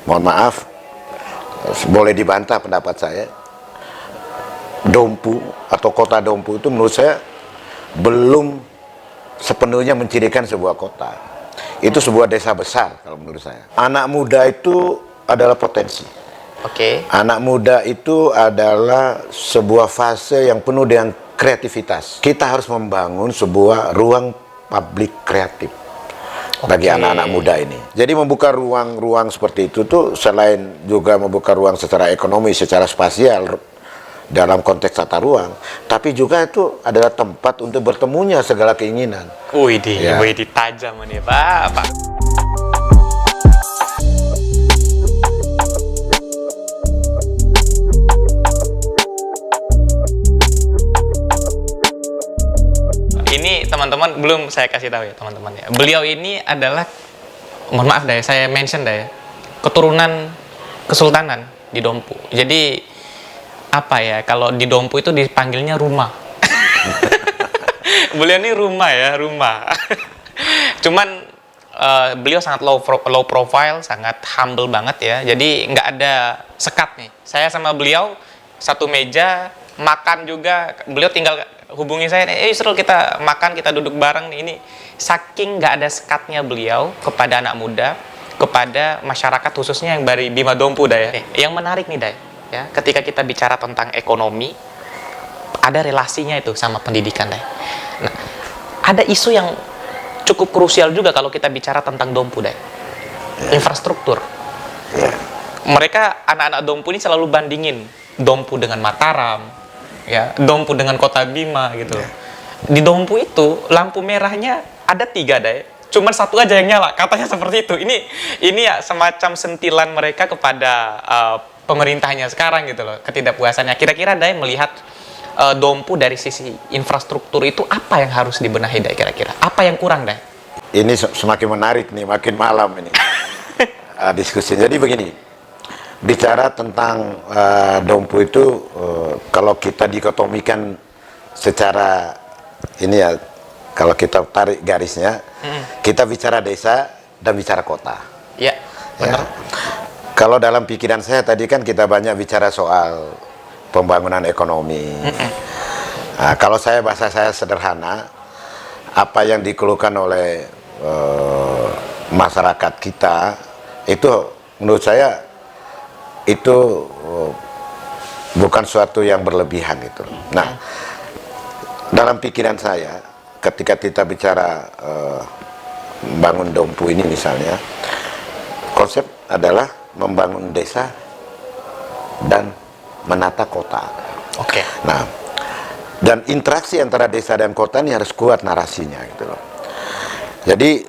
mohon maaf, boleh dibantah pendapat saya, Dompu atau kota Dompu itu menurut saya belum sepenuhnya mencirikan sebuah kota. Itu sebuah desa besar kalau menurut saya. Anak muda itu adalah potensi. Oke. Anak muda itu adalah sebuah fase yang penuh dengan kreativitas. Kita harus membangun sebuah ruang publik kreatif bagi anak-anak muda ini. Jadi membuka ruang-ruang seperti itu tuh selain juga membuka ruang secara ekonomi, secara spasial dalam konteks tata ruang, tapi juga itu adalah tempat untuk bertemunya segala keinginan. Wih, Ya. tajam nih, Pak. Ini teman-teman belum saya kasih tahu ya teman-teman ya. Beliau ini adalah, mohon maaf dah ya, saya mention dah ya, keturunan Kesultanan di Dompu. Jadi apa ya, kalau di Dompu itu dipanggilnya rumah. Beliau ini rumah ya, rumah. Cuman beliau sangat low profile, sangat humble banget ya. Jadi nggak ada sekat nih. Saya sama beliau satu meja, makan juga. Beliau tinggal hubungi saya, Yusril kita makan, kita duduk bareng nih. Ini saking nggak ada sekatnya beliau kepada anak muda, kepada masyarakat khususnya yang dari Bima Dompu dah ya. Yang menarik nih dah ya, ketika kita bicara tentang ekonomi, ada relasinya itu sama pendidikan dah. Nah, ada isu yang cukup krusial juga kalau kita bicara tentang Dompu dah. Infrastruktur. Mereka anak-anak Dompu ini selalu bandingin Dompu dengan Mataram, ya, Dompu dengan Kota Bima gitu. Di Dompu itu lampu merahnya ada 3 deh, cuman 1 aja yang nyala, katanya seperti itu. Ini ya semacam sentilan mereka kepada pemerintahnya sekarang gitu loh, ketidakpuasannya. Kira-kira Dai melihat Dompu dari sisi infrastruktur itu apa yang harus dibenahi Dai kira-kira? Apa yang kurang Dai? Ini semakin menarik nih, makin malam ini diskusi. Jadi begini, bicara tentang Dompu itu, kalau kita dikotomikan secara ini ya, kalau kita tarik garisnya, kita bicara desa dan bicara kota. Ya, benar. Ya. Kalau dalam pikiran saya tadi kan kita banyak bicara soal pembangunan ekonomi. Nah, kalau bahasa saya sederhana, apa yang dikeluhkan oleh masyarakat kita itu menurut saya itu bukan suatu yang berlebihan gitu. Nah, dalam pikiran saya ketika kita bicara membangun Dompu ini misalnya, konsep adalah membangun desa dan menata kota. Oke. Nah, dan interaksi antara desa dan kota ini harus kuat narasinya gitu loh. Jadi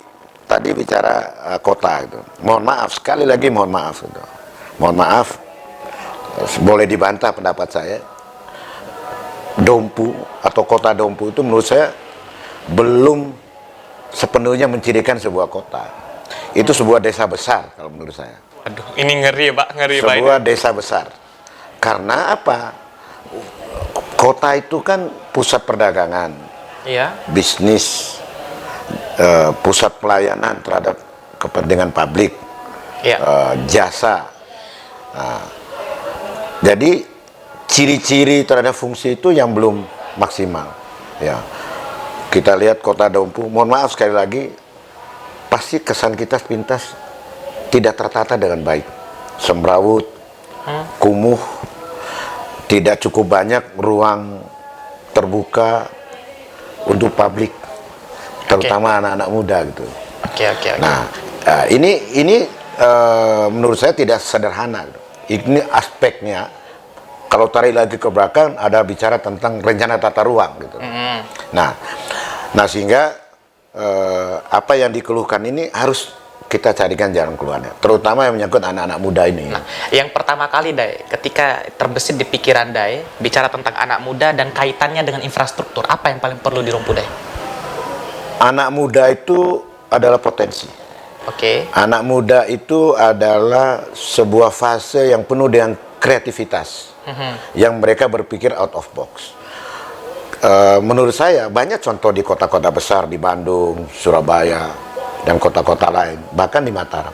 tadi bicara kota gitu. Mohon maaf, sekali lagi mohon maaf gitu. Mohon maaf, boleh dibantah pendapat saya. Dompu atau kota Dompu itu menurut saya belum sepenuhnya mencirikan sebuah kota. Itu sebuah desa besar kalau menurut saya. Aduh, ini ngeri ya Pak, ngeri Pak. Sebuah desa besar. Karena apa? Kota itu kan pusat perdagangan, Iya. bisnis, pusat pelayanan terhadap kepentingan publik, Iya. jasa. Nah, jadi ciri-ciri terhadap fungsi itu yang belum maksimal. Ya, kita lihat kota Dompu. Mohon maaf sekali lagi, pasti kesan kita sepintas tidak tertata dengan baik, semrawut, kumuh, tidak cukup banyak ruang terbuka untuk publik, terutama anak-anak muda gitu. Oke. Nah, ini menurut saya tidak sederhana. Ini aspeknya. Kalau tarik lagi ke belakang, ada bicara tentang rencana tata ruang gitu. Nah sehingga apa yang dikeluhkan ini harus kita carikan jalan keluarnya, terutama yang menyangkut anak-anak muda ini. Nah, yang pertama kali Dai, ketika terbesit di pikiran Dai, bicara tentang anak muda dan kaitannya dengan infrastruktur, apa yang paling perlu dirumpu Dai? Anak muda itu adalah potensi. Oke. Anak muda itu adalah sebuah fase yang penuh dengan kreativitas, yang mereka berpikir out of box. Menurut saya banyak contoh di kota-kota besar, di Bandung, Surabaya, dan kota-kota lain, bahkan di Mataram.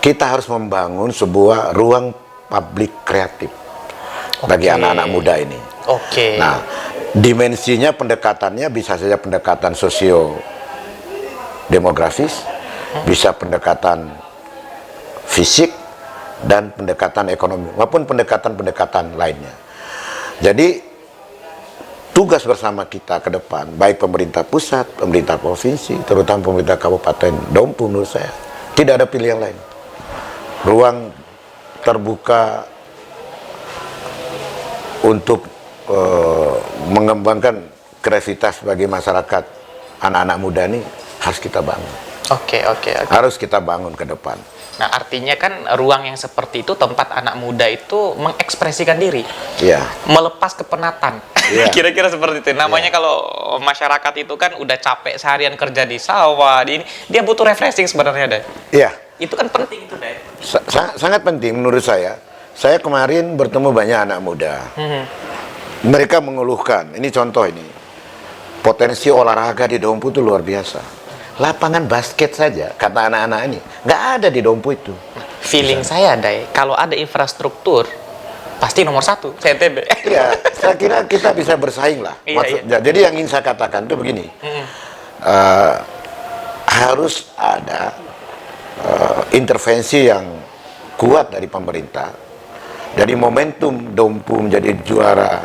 kita harus membangun sebuah ruang publik kreatif bagi anak-anak muda ini. Oke. Nah, dimensinya pendekatannya bisa saja pendekatan sosio demografis, bisa pendekatan fisik, dan pendekatan ekonomi, maupun pendekatan-pendekatan lainnya. Jadi tugas bersama kita ke depan, baik pemerintah pusat, pemerintah provinsi, terutama pemerintah Kabupaten Dompu, menurut saya tidak ada pilihan lain. Ruang terbuka untuk mengembangkan kreativitas bagi masyarakat anak-anak muda ini harus kita bangun. Oke. Harus kita bangun ke depan. Nah, artinya kan ruang yang seperti itu tempat anak muda itu mengekspresikan diri. Iya. Melepas kepenatan. Iya. Kira-kira seperti itu. Namanya kalau masyarakat itu kan udah capek seharian kerja di sawah, di ini, dia butuh refreshing sebenarnya, Dai. Iya. Itu kan penting itu, Dai. Sangat penting menurut saya. Saya kemarin bertemu banyak anak muda. Mereka mengeluhkan, ini contoh ini, potensi olahraga di Dompu itu luar biasa. Lapangan basket saja, kata anak-anak ini, nggak ada di Dompu itu. Feeling saya, Dai, kalau ada infrastruktur, pasti nomor 1, CNTB. Iya, saya kira kita bisa bersaing lah. Iya. Jadi yang ingin saya katakan itu begini, harus ada intervensi yang kuat dari pemerintah. Dari momentum Dompu menjadi juara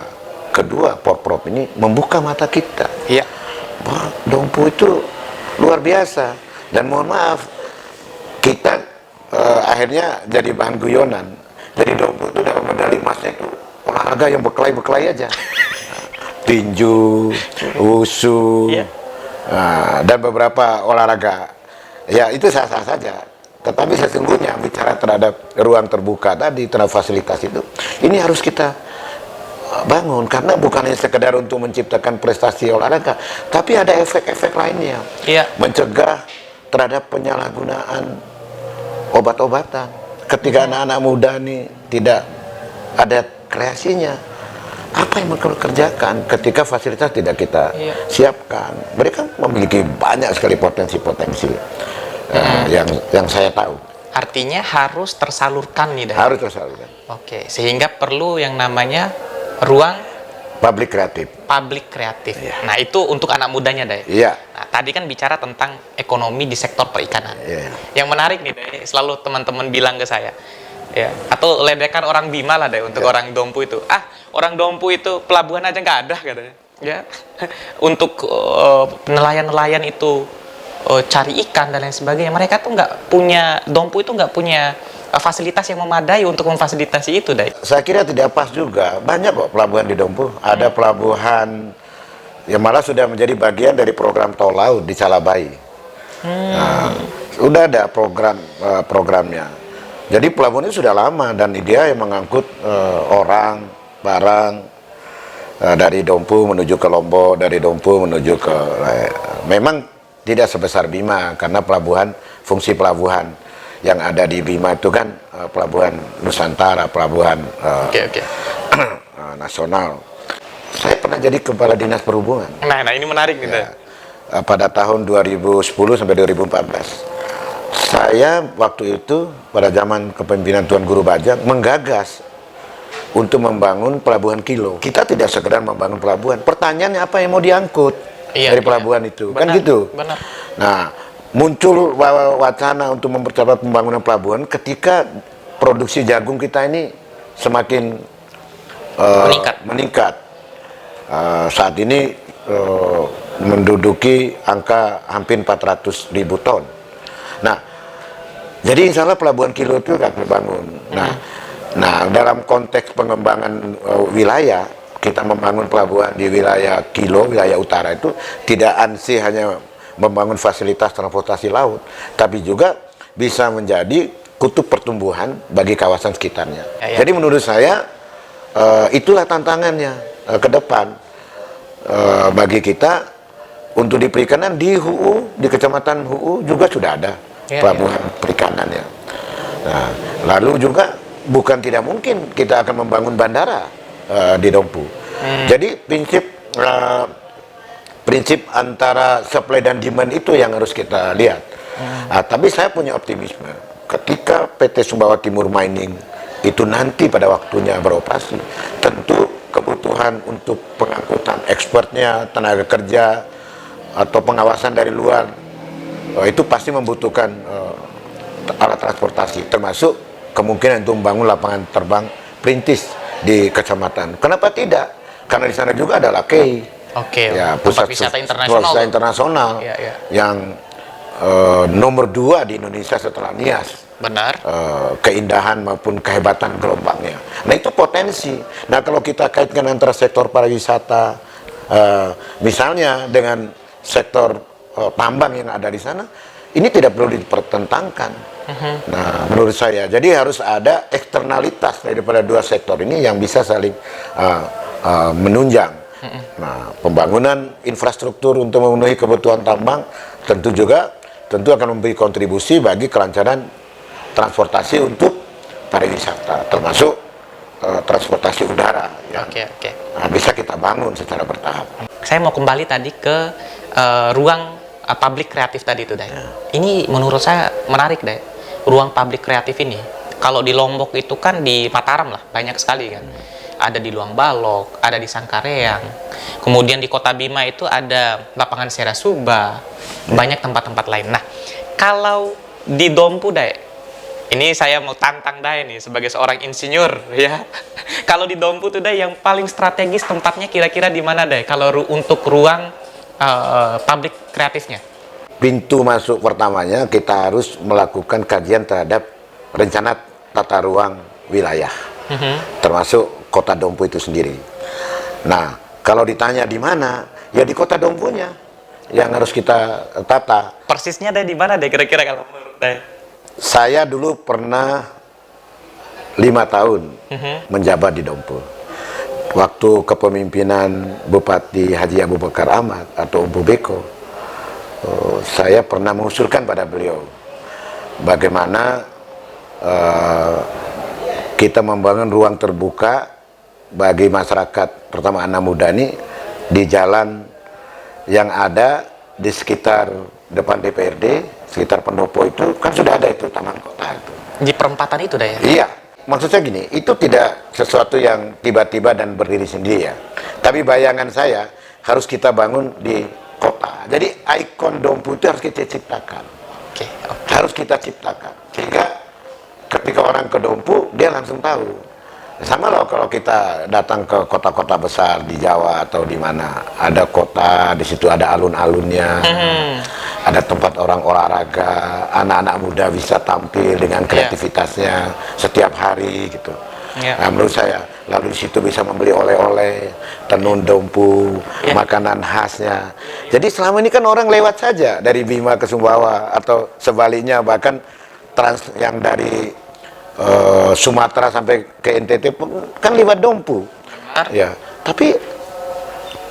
kedua Porprov ini membuka mata kita. Iya. Wah, Dompu itu luar biasa, dan mohon maaf kita akhirnya jadi bahan guyonan. Jadi Dompu itu dalam medali emasnya itu olahraga yang berkelahi aja, tinju, wusu, dan beberapa olahraga. Ya itu sah-sah saja. Tetapi sesungguhnya bicara terhadap ruang terbuka tadi, terhadap fasilitas itu, ini harus kita bangun, karena bukan hanya sekedar untuk menciptakan prestasi olahraga, tapi ada efek-efek lainnya. Iya. Mencegah terhadap penyalahgunaan obat-obatan. Ketika anak-anak muda ini tidak ada kreasinya, apa yang mereka kerjakan ketika fasilitas tidak kita siapkan? Mereka memiliki banyak sekali potensi-potensi yang saya tahu. Artinya harus tersalurkan nih, Dai. Harus tersalurkan. Oke, sehingga perlu yang namanya ruang Publik kreatif. publik kreatif. Nah, itu untuk anak mudanya, Dai. Iya. Nah, tadi kan bicara tentang ekonomi di sektor perikanan. Iya. Yang menarik nih, Dai, selalu teman-teman bilang ke saya, ya, atau ledekan orang Bima lah, Dai, untuk orang Dompu itu. Orang Dompu itu pelabuhan aja nggak ada, katanya. Ya, untuk nelayan-nelayan itu cari ikan dan lain sebagainya, mereka tuh nggak punya, Dompu itu nggak punya fasilitas yang memadai untuk memfasilitasi itu, Dai. Saya kira tidak pas juga. Banyak kok pelabuhan di Dompu. Ada pelabuhan yang malah sudah menjadi bagian dari program tol laut di Calabai. Nah, sudah ada programnya. Jadi pelabuhan itu sudah lama, dan dia yang mengangkut orang, barang dari Dompu menuju ke Lombok, dari Dompu menuju ke memang tidak sebesar Bima, karena fungsi pelabuhan yang ada di Bima itu kan pelabuhan Nusantara, pelabuhan nasional. Saya pernah jadi kepala dinas perhubungan. Nah ini menarik nih, Ya, pada tahun 2010 sampai 2014. Saya waktu itu pada zaman kepemimpinan Tuan Guru Bajang menggagas untuk membangun pelabuhan kilo. Kita tidak sekedar membangun pelabuhan. Pertanyaannya apa yang mau diangkut dari pelabuhan itu? Benar, kan gitu. Benar. Nah, muncul wacana untuk mempercepat pembangunan pelabuhan ketika produksi jagung kita ini semakin meningkat. Saat ini menduduki angka hampir 400.000 ton. Nah, jadi insya Allah pelabuhan kilo itu akan dibangun. Nah, dalam konteks pengembangan wilayah, kita membangun pelabuhan di wilayah kilo, wilayah utara itu tidak ansih hanya membangun fasilitas transportasi laut, tapi juga bisa menjadi kutub pertumbuhan bagi kawasan sekitarnya. Jadi menurut saya itulah tantangannya ke depan bagi kita untuk di perikanan. Di HUU, di Kecamatan HUU juga sudah ada pelabuhan perikanannya. Nah, lalu juga bukan tidak mungkin kita akan membangun bandara di Dompu. Jadi prinsip antara supply dan demand itu yang harus kita lihat. Tapi saya punya optimisme ketika PT Sumbawa Timur Mining itu nanti pada waktunya beroperasi, tentu kebutuhan untuk pengangkutan ekspornya, tenaga kerja, atau pengawasan dari luar, itu pasti membutuhkan alat transportasi, termasuk kemungkinan untuk membangun lapangan terbang perintis di kecamatan. Kenapa tidak? Karena di sana juga ada Lakei, ya, pusat wisata internasional. Ya, ya. Yang nomor 2 di Indonesia setelah Nias. Benar. Keindahan maupun kehebatan gelombangnya. Nah, itu potensi. Nah, kalau kita kaitkan antara sektor pariwisata, misalnya dengan sektor tambang yang ada di sana, ini tidak perlu dipertentangkan. Nah, menurut saya, jadi harus ada eksternalitas daripada dua sektor ini yang bisa saling menunjang. Nah, pembangunan infrastruktur untuk memenuhi kebutuhan tambang tentu akan memberi kontribusi bagi kelancaran transportasi untuk pariwisata, termasuk transportasi udara yang bisa kita bangun secara bertahap. Saya mau kembali tadi ke ruang publik kreatif tadi itu, Day. Ini menurut saya menarik, Day. Ruang publik kreatif ini, kalau di Lombok itu kan di Mataram lah, banyak sekali kan. Ada di Luang Balok, ada di Sangkareang. Kemudian di Kota Bima itu ada lapangan Serasuba, banyak tempat-tempat lain. Nah, kalau di Dompu, Day, ini saya mau tantang Day nih sebagai seorang insinyur ya. Kalau di Dompu tuh Day, yang paling strategis tempatnya kira-kira di mana, Day? Kalau untuk ruang publik kreatifnya. Pintu masuk pertamanya kita harus melakukan kajian terhadap rencana tata ruang wilayah, termasuk Kota Dompu itu sendiri. Nah, kalau ditanya di mana, ya di Kota Dompunya yang harus kita tata. Persisnya Day di mana, Day, kira-kira kalau menurut Day? Saya dulu pernah 5 tahun menjabat di Dompu. Waktu kepemimpinan Bupati Haji Abu Bakar Ahmad atau Bu Beko, saya pernah mengusulkan pada beliau bagaimana kita membangun ruang terbuka bagi masyarakat, pertama anak muda ini, di jalan yang ada di sekitar depan DPRD, sekitar pendopo itu kan sudah ada itu taman kota itu. Di perempatan itu, Day? Iya, maksud saya gini, itu tidak sesuatu yang tiba-tiba dan berdiri sendiri ya. Tapi bayangan saya harus kita bangun di kota. Jadi ikon Dompu itu harus kita ciptakan. Harus kita ciptakan. Sehingga ketika orang ke Dompu, dia langsung tahu. Sama loh kalau kita datang ke kota-kota besar di Jawa atau di mana ada kota, di situ ada alun-alunnya, ada tempat orang olahraga, anak-anak muda bisa tampil dengan kreativitasnya setiap hari gitu. Nah, menurut saya, lalu di situ bisa membeli oleh-oleh, tenun Dompu, makanan khasnya. Jadi selama ini kan orang lewat saja dari Bima ke Sumbawa atau sebaliknya, bahkan yang dari Sumatera sampai ke NTT kan lewat Dompu. Ya, tapi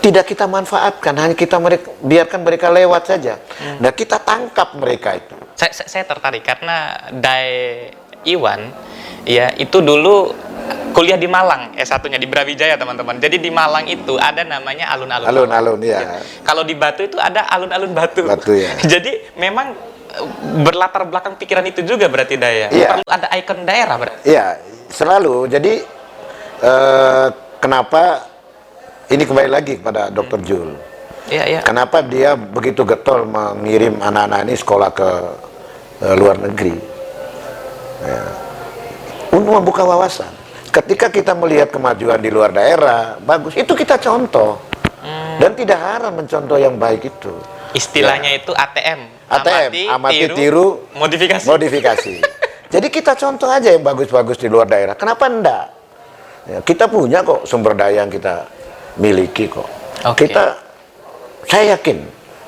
tidak kita manfaatkan, hanya kita biarkan mereka lewat saja. Nah, kita tangkap mereka itu. Saya tertarik karena Day Iwan ya itu dulu kuliah di Malang, S1-nya di Brawijaya, teman-teman. Jadi di Malang itu ada namanya alun-alun. Alun-alun, ya. Kalau di Batu itu ada alun-alun Batu. Batu, ya. Jadi memang berlatar belakang pikiran itu juga berarti, Daya. Iya. Perlu ada ikon daerah berarti. Iya, selalu. Jadi kenapa ini kembali lagi kepada Dr. Jul. Iya, iya. Kenapa dia begitu getol mengirim anak-anak ini sekolah ke luar negeri? Ya. Untuk membuka wawasan. Ketika kita melihat kemajuan di luar daerah, bagus. Itu kita contoh. Dan tidak haram mencontoh yang baik itu. Istilahnya itu ATM. Amati, tiru, modifikasi. Jadi kita contoh aja yang bagus-bagus di luar daerah. Kenapa enggak? Ya, kita punya kok sumber daya yang kita miliki kok. Saya yakin,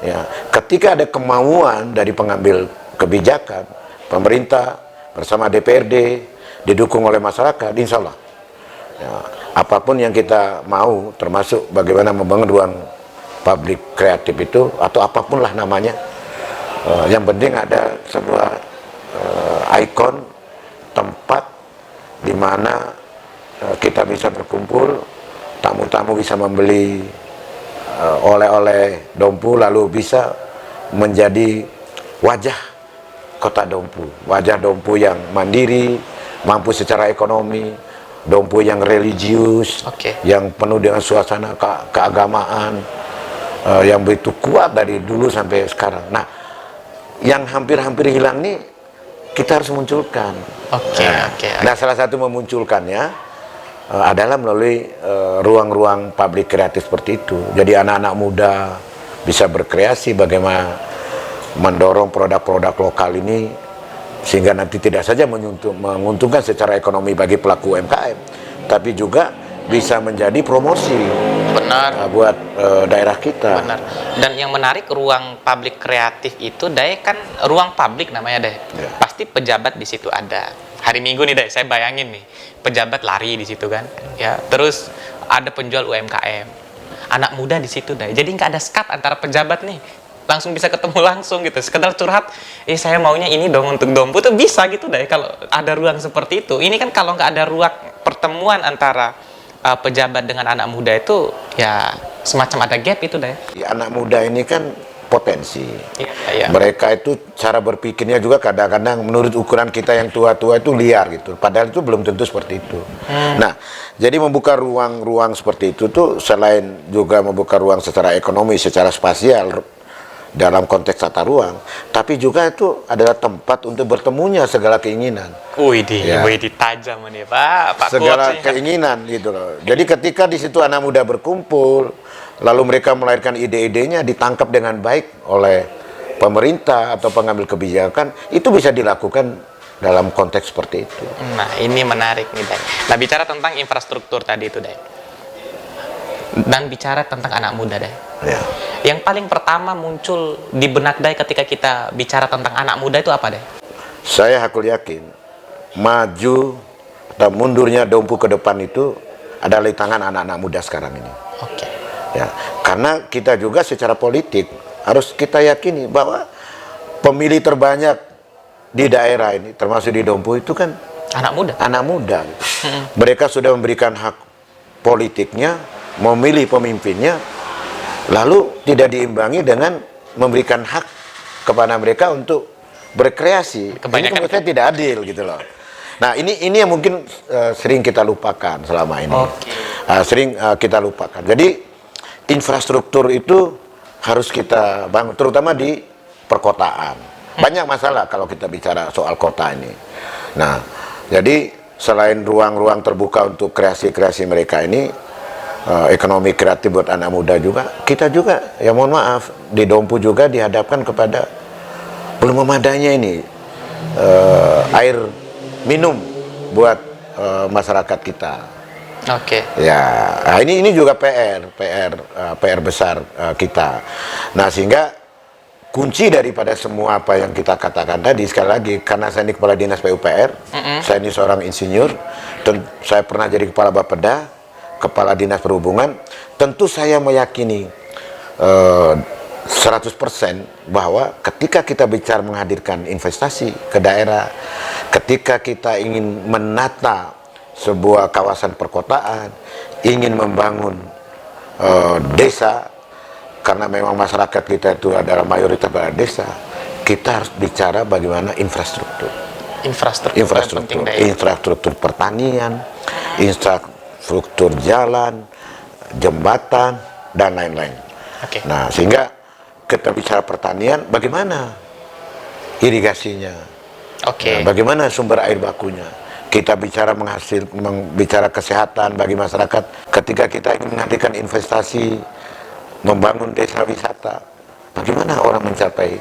ya, ketika ada kemauan dari pengambil kebijakan, pemerintah bersama DPRD, didukung oleh masyarakat, insya Allah, ya, apapun yang kita mau, termasuk bagaimana membangun ruang publik kreatif itu, atau apapun lah namanya, yang penting ada sebuah ikon tempat di mana kita bisa berkumpul, tamu-tamu bisa membeli oleh-oleh Dompu, lalu bisa menjadi wajah kota Dompu. Wajah Dompu yang mandiri, mampu secara ekonomi, Dompu yang religius, yang penuh dengan suasana keagamaan, yang begitu kuat dari dulu sampai sekarang. Nah, yang hampir-hampir hilang nih kita harus munculkan. Nah, salah satu memunculkannya adalah melalui ruang-ruang publik kreatif seperti itu. Jadi anak-anak muda bisa berkreasi bagaimana mendorong produk-produk lokal ini sehingga nanti tidak saja menguntungkan secara ekonomi bagi pelaku UMKM, tapi juga bisa menjadi promosi buat daerah kita. Benar. Dan yang menarik ruang publik kreatif itu, Day, kan ruang publik namanya, Day. Pasti pejabat di situ ada. Hari Minggu nih, Day, saya bayangin nih, pejabat lari di situ kan, ya. Terus ada penjual UMKM, anak muda di situ, Day. Jadi nggak ada sekat antara pejabat nih. Langsung bisa ketemu langsung gitu, sekedar curhat, saya maunya ini dong untuk Dompu, tuh bisa gitu, Day, kalau ada ruang seperti itu. Ini kan kalau nggak ada ruang pertemuan antara pejabat dengan anak muda itu, ya semacam ada gap itu, Day. Anak muda ini kan potensi. Mereka itu cara berpikirnya juga kadang-kadang menurut ukuran kita yang tua-tua itu liar gitu. Padahal itu belum tentu seperti itu. Nah, jadi membuka ruang-ruang seperti itu tuh selain juga membuka ruang secara ekonomi, secara spasial dalam konteks tata ruang, tapi juga itu adalah tempat untuk bertemunya segala keinginan. Wih, tajam nih, Pak segala keinginan gitu loh. Jadi ketika di situ anak muda berkumpul, lalu mereka melahirkan ide-idenya, ditangkap dengan baik oleh pemerintah atau pengambil kebijakan, itu bisa dilakukan dalam konteks seperti itu. Nah, ini menarik nih, Day. Nah, bicara tentang infrastruktur tadi itu, Day, dan bicara tentang anak muda, Day. Yang paling pertama muncul di benak Day ketika kita bicara tentang anak muda itu apa, Day? Saya hakul yakin maju atau mundurnya Dompu ke depan itu adalah di tangan anak-anak muda sekarang ini. Ya, karena kita juga secara politik harus kita yakini bahwa pemilih terbanyak di daerah ini, termasuk di Dompu itu kan anak muda. Anak muda. Mereka sudah memberikan hak politiknya, memilih pemimpinnya, lalu tidak diimbangi dengan memberikan hak kepada mereka untuk berkreasi. Ini menurut saya tidak adil gitu loh. Nah, ini yang mungkin sering kita lupakan selama ini. Sering kita lupakan. Jadi infrastruktur itu harus kita bangun, terutama di perkotaan. Banyak masalah kalau kita bicara soal kota ini. Nah, jadi selain ruang-ruang terbuka untuk kreasi-kreasi mereka ini, ekonomi kreatif buat anak muda juga, kita juga, ya mohon maaf, di Dompu juga dihadapkan kepada belum memadainya ini air minum buat masyarakat kita. Ya, nah ini juga PR besar kita. Nah, sehingga kunci daripada semua apa yang kita katakan tadi, sekali lagi, karena saya ini kepala dinas PUPR, saya ini seorang insinyur, dan saya pernah jadi kepala Bapeda, kepala dinas perhubungan, tentu saya meyakini 100% bahwa ketika kita bicara menghadirkan investasi ke daerah, ketika kita ingin menata sebuah kawasan perkotaan, ingin membangun desa, karena memang masyarakat kita itu adalah mayoritas pada desa, kita harus bicara bagaimana infrastruktur pertanian, infrastruktur jalan, jembatan, dan lain-lain. Nah, sehingga kita bicara pertanian, bagaimana irigasinya, bagaimana sumber air bakunya. Kita bicara bicara kesehatan bagi masyarakat. Ketika kita ingin menghadirkan investasi, membangun desa wisata, bagaimana orang mencapai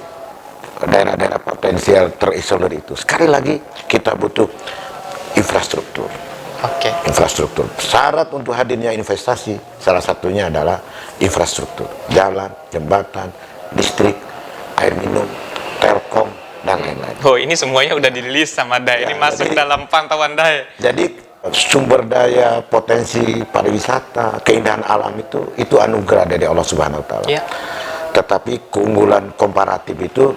daerah-daerah potensial terisolir itu. Sekali lagi, kita butuh infrastruktur. Infrastruktur. Syarat untuk hadirnya investasi, salah satunya adalah infrastruktur. Jalan, jembatan, listrik, air minum, telkom, dan lain-lain. Oh, ini semuanya udah dirilis sama Day. Ini masuk dalam pantauan Day. Jadi sumber daya, potensi pariwisata, keindahan alam itu anugerah dari Allah Subhanahu wa Ta'ala. Tetapi keunggulan komparatif itu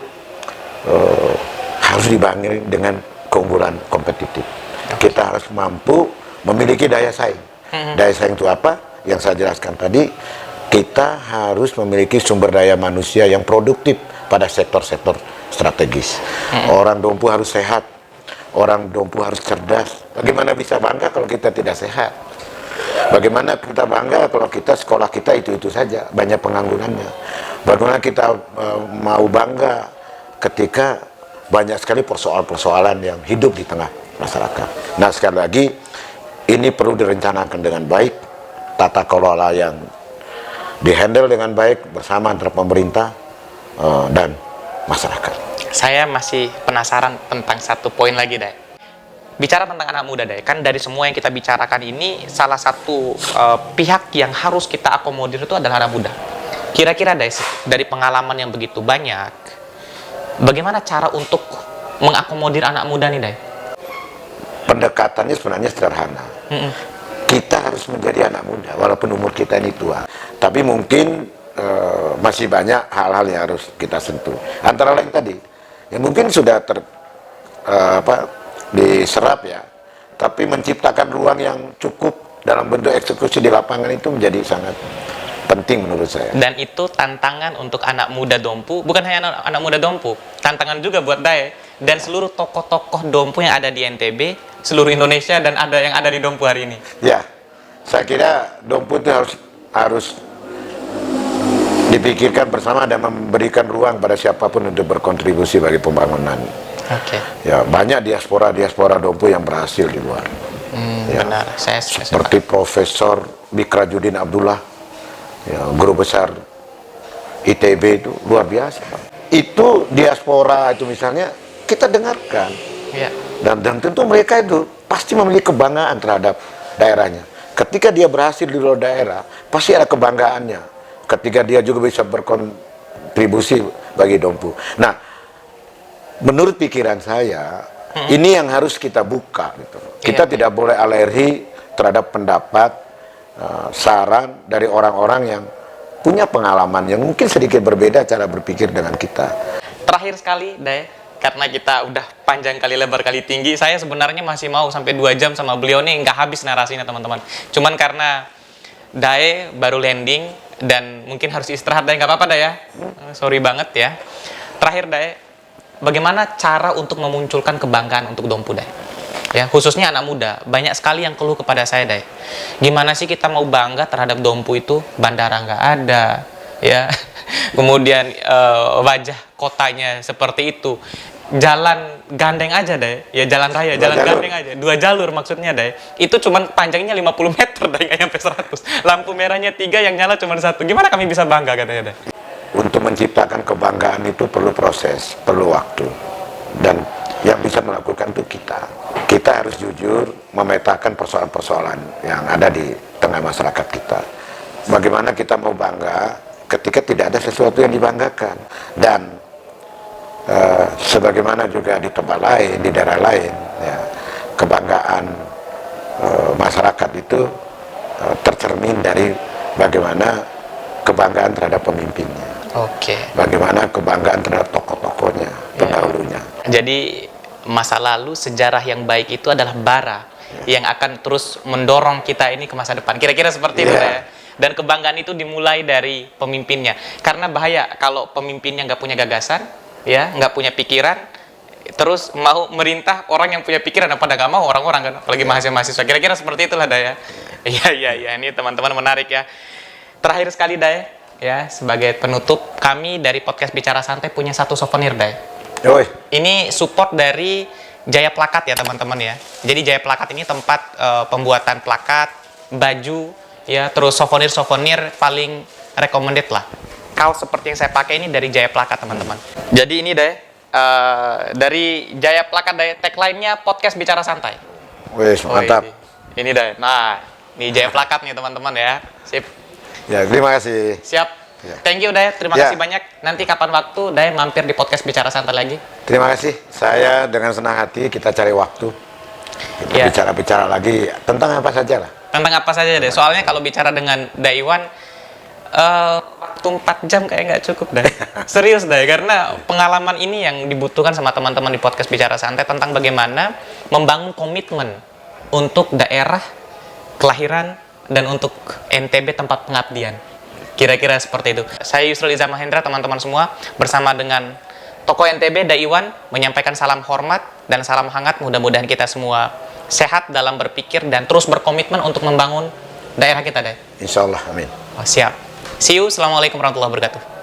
harus dibangun dengan keunggulan kompetitif. Kita harus mampu memiliki daya saing. Daya saing itu apa? Yang saya jelaskan tadi, kita harus memiliki sumber daya manusia yang produktif pada sektor-sektor strategis. Orang Dompu harus sehat, orang Dompu harus cerdas. Bagaimana bisa bangga kalau kita tidak sehat? Bagaimana kita bangga kalau kita sekolah kita itu saja, banyak penganggurannya? Bagaimana kita mau bangga ketika banyak sekali persoalan-persoalan yang hidup di tengah masyarakat? Nah, sekali lagi, ini perlu direncanakan dengan baik, tata kelola yang dihandle dengan baik bersama antara pemerintah dan masyarakat. Saya masih penasaran tentang satu poin lagi, Day. Bicara tentang anak muda, Day. Kan dari semua yang kita bicarakan ini, salah satu pihak yang harus kita akomodir itu adalah anak muda. Kira-kira, Day, dari pengalaman yang begitu banyak, bagaimana cara untuk mengakomodir anak muda nih, Day? Pendekatannya sebenarnya sederhana. Kita harus menjadi anak muda, walaupun umur kita ini tua. Tapi mungkin masih banyak hal-hal yang harus kita sentuh. Antara lain tadi, ya mungkin sudah diserap ya, tapi menciptakan ruang yang cukup dalam bentuk eksekusi di lapangan itu menjadi sangat penting menurut saya. Dan itu tantangan untuk anak muda Dompu, bukan hanya anak muda Dompu, tantangan juga buat Dae dan seluruh tokoh-tokoh Dompu yang ada di NTB, seluruh Indonesia dan ada yang ada di Dompu hari ini. Ya, saya kira Dompu itu harus dipikirkan bersama dan memberikan ruang pada siapapun untuk berkontribusi bagi pembangunan. Oke. Ya, banyak diaspora Dompu yang berhasil di luar. Ya, benar. Saya seperti Profesor Bikrajudin Abdullah, ya, guru besar ITB itu luar biasa. Itu diaspora itu misalnya kita dengarkan. Ya. Dan tentu mereka itu pasti memiliki kebanggaan terhadap daerahnya. Ketika dia berhasil di luar daerah, pasti ada kebanggaannya. Ketika dia juga bisa berkontribusi bagi Dompu. Nah, menurut pikiran saya, ini yang harus kita buka. Gitu. Kita tidak boleh alergi terhadap pendapat, saran dari orang-orang yang punya pengalaman yang mungkin sedikit berbeda cara berpikir dengan kita. Terakhir sekali, Dae, karena kita udah panjang kali lebar kali tinggi, saya sebenarnya masih mau sampai 2 jam sama beliau nih, nggak habis narasinya teman-teman. Cuman karena Dae baru landing dan mungkin harus istirahat, Dae, nggak apa-apa, Dae ya. Sorry banget ya. Terakhir, Dae, bagaimana cara untuk memunculkan kebanggaan untuk Dompu, Dae? Ya, khususnya anak muda. Banyak sekali yang keluh kepada saya, Dae. Gimana sih kita mau bangga terhadap Dompu itu? Bandara nggak ada, ya. Kemudian wajah kotanya seperti itu. Jalan gandeng aja, Dae. Ya, jalan raya, jalan gandeng aja. 2 jalur maksudnya, Dae. Itu cuman panjangnya 50 meter, Dae, nggak sampai 100. Lampu merahnya 3, yang nyala cuma 1. Gimana kami bisa bangga, katanya, Dae? Untuk menciptakan kebanggaan itu perlu proses, perlu waktu. Dan yang bisa melakukan itu kita. Kita harus jujur memetakan persoalan-persoalan yang ada di tengah masyarakat kita. Bagaimana kita mau bangga ketika tidak ada sesuatu yang dibanggakan. Dan sebagaimana juga di tempat lain, di daerah lain, ya, kebanggaan masyarakat itu tercermin dari bagaimana kebanggaan terhadap pemimpinnya. Oke. Bagaimana kebanggaan terhadap tokoh-tokohnya, pendahulunya. Jadi masa lalu, sejarah yang baik itu adalah bara yang akan terus mendorong kita ini ke masa depan. Kira-kira seperti itu ya. Dan kebanggaan itu dimulai dari pemimpinnya. Karena bahaya kalau pemimpinnya nggak punya gagasan, ya, nggak punya pikiran, terus mau merintah orang yang punya pikiran, pada nggak mau orang-orang kan, apalagi mahasiswa-mahasiswa. Kira-kira seperti itulah, Daya. Iya, ini teman-teman menarik ya. Terakhir sekali, Daya, ya, sebagai penutup, kami dari podcast Bicara Santai punya satu souvenir, Daya. Ini support dari Jaya Plakat ya, teman-teman ya. Jadi Jaya Plakat ini tempat pembuatan plakat, baju, ya, terus souvenir paling recommended lah. Kaos seperti yang saya pakai ini dari Jaya Plakat, teman-teman. Jadi ini deh dari Jaya Plakat, deh, tagline-nya podcast Bicara Santai. Wih, mantap. Ini deh. Nah, ini Jaya Plakat nih, teman-teman ya. Sip. Ya, terima kasih. Siap. Ya. Thank you, Day. Terima kasih banyak. Nanti kapan waktu, Day, mampir di podcast Bicara Santai lagi. Terima kasih. Saya dengan senang hati kita cari waktu. Kita bicara-bicara lagi tentang apa saja lah. Tentang apa saja, Day. Soalnya kalau bicara dengan Day Iwan, waktu 4 jam kayak nggak cukup, Day. Serius, Day. Karena pengalaman ini yang dibutuhkan sama teman-teman di podcast Bicara Santai tentang bagaimana membangun komitmen untuk daerah kelahiran dan untuk NTB tempat pengabdian. Kira-kira seperti itu. Saya Yusril Iza Mahendra, teman-teman semua, bersama dengan Tokoh NTB Daiwan menyampaikan salam hormat dan salam hangat. Mudah-mudahan kita semua sehat dalam berpikir dan terus berkomitmen untuk membangun daerah kita, Dai. Insya Allah, amin. Oh, siap. See you. Assalamualaikum warahmatullahi wabarakatuh.